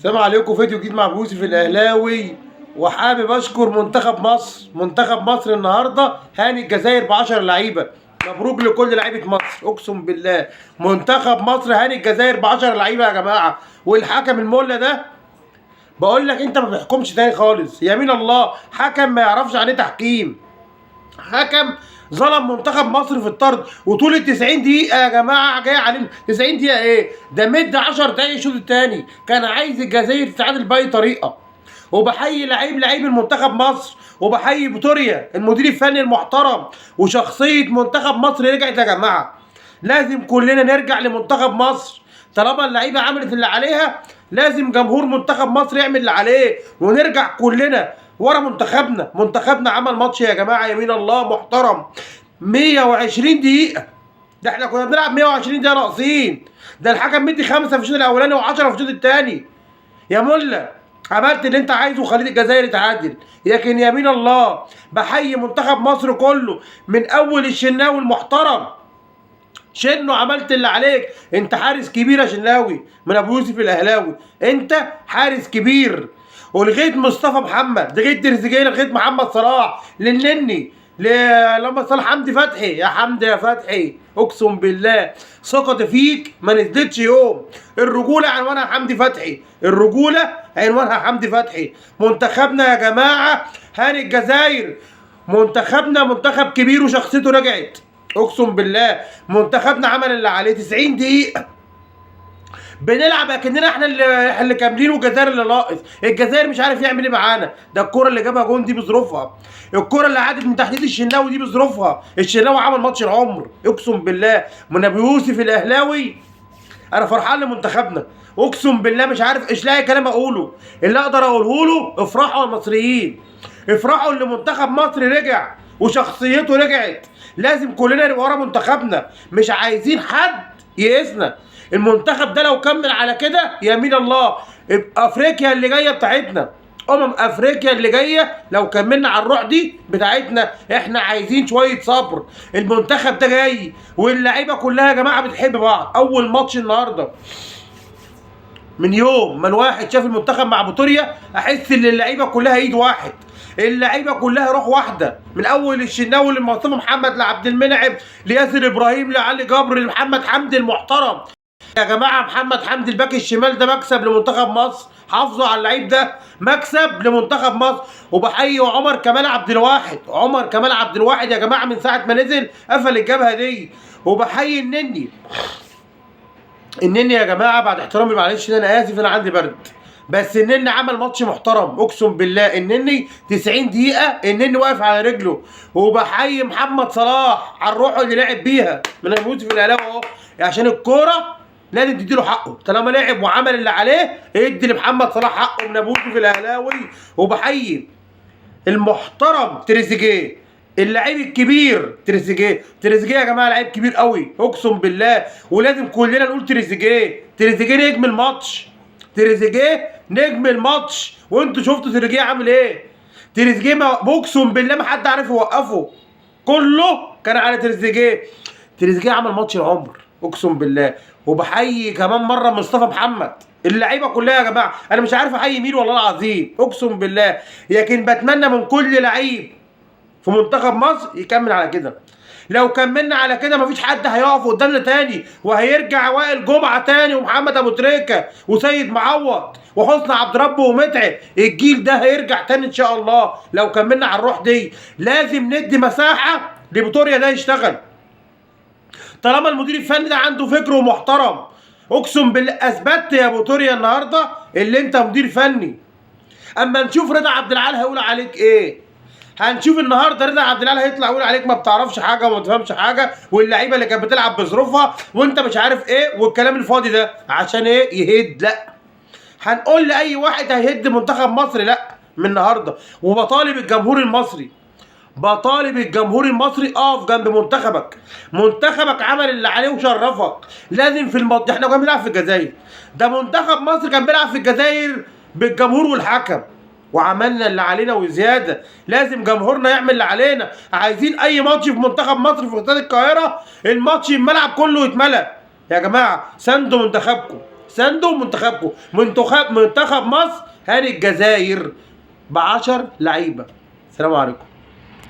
السلام عليكم. فيديو جديد مع بوسي في الاهلاوي، وحابب اشكر منتخب مصر. منتخب مصر النهارده هاني الجزائر ب10 لعيبه. مبروك لكل لعيبه مصر، اقسم بالله. منتخب مصر هاني الجزائر ب10 لعيبه يا جماعه. والحكم المولى ده بقول لك انت ما بتحكمش تاني خالص، يمين الله. حكم ما يعرفش عن ايه تحكيم. حكم ظلم منتخب مصر في الطرد، وطول ال 90 دقيقة يا جماعة جاي علينا. 90 دقيقة ايه؟ ده مد 10 دقايق الشوط الثاني، كان عايز الجزائر تتعادل بأي طريقة. وبحيي لعيب المنتخب مصر، وبحيي فيتوريا المدير الفني المحترم، وشخصية منتخب مصر رجعت يا جماعة. لازم كلنا نرجع لمنتخب مصر. طالما اللعيبة عملت اللي عليها، لازم جمهور منتخب مصر يعمل اللي عليه، ونرجع كلنا ورا منتخبنا. منتخبنا عمل ماتش يا جماعه يمين الله محترم. 120 دقيقه، ده احنا كنا بنلعب 120 دقيقه ناقصين. ده الحكم مدي 5 في الشوط الاولاني و10 في الشوط الثاني. يا ملا عملت اللي انت عايزه وخليت الجزائر يتعادل، لكن يمين الله. بحيي منتخب مصر كله من اول الشناوي المحترم. شنو عملت اللي عليك، انت حارس كبير يا شناوي من ابو يوسف الاهلاوي، انت حارس كبير. ولغايه مصطفى محمد، لغايه تريزيجيه، لغايه محمد صلاح، للنني، لما صلاح حمدي فتحي. يا حمدي يا فتحي، اقسم بالله ثقتي فيك ما نزلتش يوم. الرجوله عنوانها حمدي فتحي، الرجوله عنوانها حمدي فتحي. منتخبنا يا جماعه هاني الجزائر. منتخبنا منتخب كبير وشخصيته رجعت، اقسم بالله. منتخبنا عمل اللي عليه 90 دقيقه بنلعب اكننا احنا اللي كاملين، والجزائر اللي ناقص. الجزائر مش عارف يعمل ايه معانا. ده الكوره اللي جابها جون دي بظروفها، الكوره اللي عدت من تحت ايد الشناوي دي بظروفها. الشناوي عمل ماتش العمر، اقسم بالله. من ابو يوسف الاهلاوي انا فرحان لمنتخبنا، اقسم بالله. مش عارف ايش لاقي كلام اقوله. اللي اقدر اقوله له افرحوا يا المصريين، افرحوا ان منتخب مصر رجع وشخصيته رجعت. لازم كلنا نبقى ورا منتخبنا، مش عايزين حد يئسنا. المنتخب ده لو كمل على كده يمين الله، افريقيا اللي جايه بتاعتنا، افريقيا اللي جايه لو كملنا على الروح دي بتاعتنا. احنا عايزين شويه صبر. المنتخب ده جاي، واللعيبه كلها يا جماعه بتحب بعض. اول ماتش النهارده، من يوم ما الواحد شاف المنتخب مع فيتوريا، احس ان اللعيبه كلها ايد واحد، اللعيبه كلها روح واحده. من اول الشناوي لمصطفى محمد لعبد المنعم لياسر ابراهيم لعلي جبر لمحمد حمدي المحترم. يا جماعه محمد حمدي الباك الشمال ده مكسب لمنتخب مصر، حافظوا على اللعيب ده، مكسب لمنتخب مصر. وبحيي عمر كمال عبد الواحد، عمر كمال عبد الواحد يا جماعه من ساعه ما نزل قفل الجبهه دي. وبحيي النني يا جماعه، بعد احترامي معلش انا اسف، انا عندي برد، بس النني عمل ماتش محترم اقسم بالله. النني 90 دقيقه النني واقف على رجله. وبحيي محمد صلاح على الروح اللي لعب بيها من ابو يوسف الاهلاوي اهو، عشان الكوره لازم تديله حقه. طالما لعب وعمل اللي عليه ادي لمحمد صلاح حقه من ابو يوسف الاهلاوي. وبحيي المحترم تريزيجيه، اللعيب الكبير تريزيجيه. تريزيجيه يا جماعه لعيب كبير قوي اقسم بالله، ولازم كلنا نقول تريزيجيه. تريزيجيه نجم الماتش، تريزيجيه نجم الماتش. وانتوا شفتوا تريزيجيه عامل ايه. تريزيجيه اقسم بالله ما حد عارف يوقفه، كله كان على تريزيجيه. تريزيجيه عمل ماتش العمر اقسم بالله. وبحيي كمان مره مصطفى محمد. اللعيبه كلها يا جماعه انا مش عارف احيي مين والله العظيم اقسم بالله، لكن بتمنى من كل لعيب في منتخب مصر يكمل على كده. لو كملنا على كده مفيش حد هيقف قدامنا تاني، وهيرجع وائل جمعه تاني ومحمد ابو تريكه وسيد معوض وحسني عبد ربه ومتعب. الجيل ده هيرجع تاني ان شاء الله لو كملنا على الروح دي. لازم ندي مساحه لفيتوريا ده يشتغل. طالما المدير الفني ده عنده فكر ومحترم، اقسم بالله اثبتت يا فيتوريا النهارده اللي انت مدير فني. اما نشوف رضا عبد العال هيقول عليك ايه. هنشوف النهارده رضا عبد العال هيطلع يقول عليك ما بتعرفش حاجه وما تفهمش حاجه، واللعيبه اللي كانت بتلعب بظروفها وانت مش عارف ايه، والكلام الفاضي ده عشان ايه يهد. لا، هنقول لاي واحد هيهد منتخب مصر لا من النهارده. وبطالب الجمهور المصري، بطالب الجمهور المصري اقف جنب منتخبك. منتخبك عمل اللي عليه وشرفك. لازم في احنا كنا بنلعب في الجزائر، ده منتخب مصر كان بيلعب في الجزائر بالجمهور والحكم، وعملنا اللي علينا وزياده. لازم جمهورنا يعمل اللي علينا. عايزين اي ماتش في منتخب مصر في استاد القاهره الماتش الملعب كله يتملى. يا جماعه ساندوا منتخبكم، ساندوا منتخبكم. منتخب مصر هاني الجزائر ب10 لعيبه. السلام عليكم.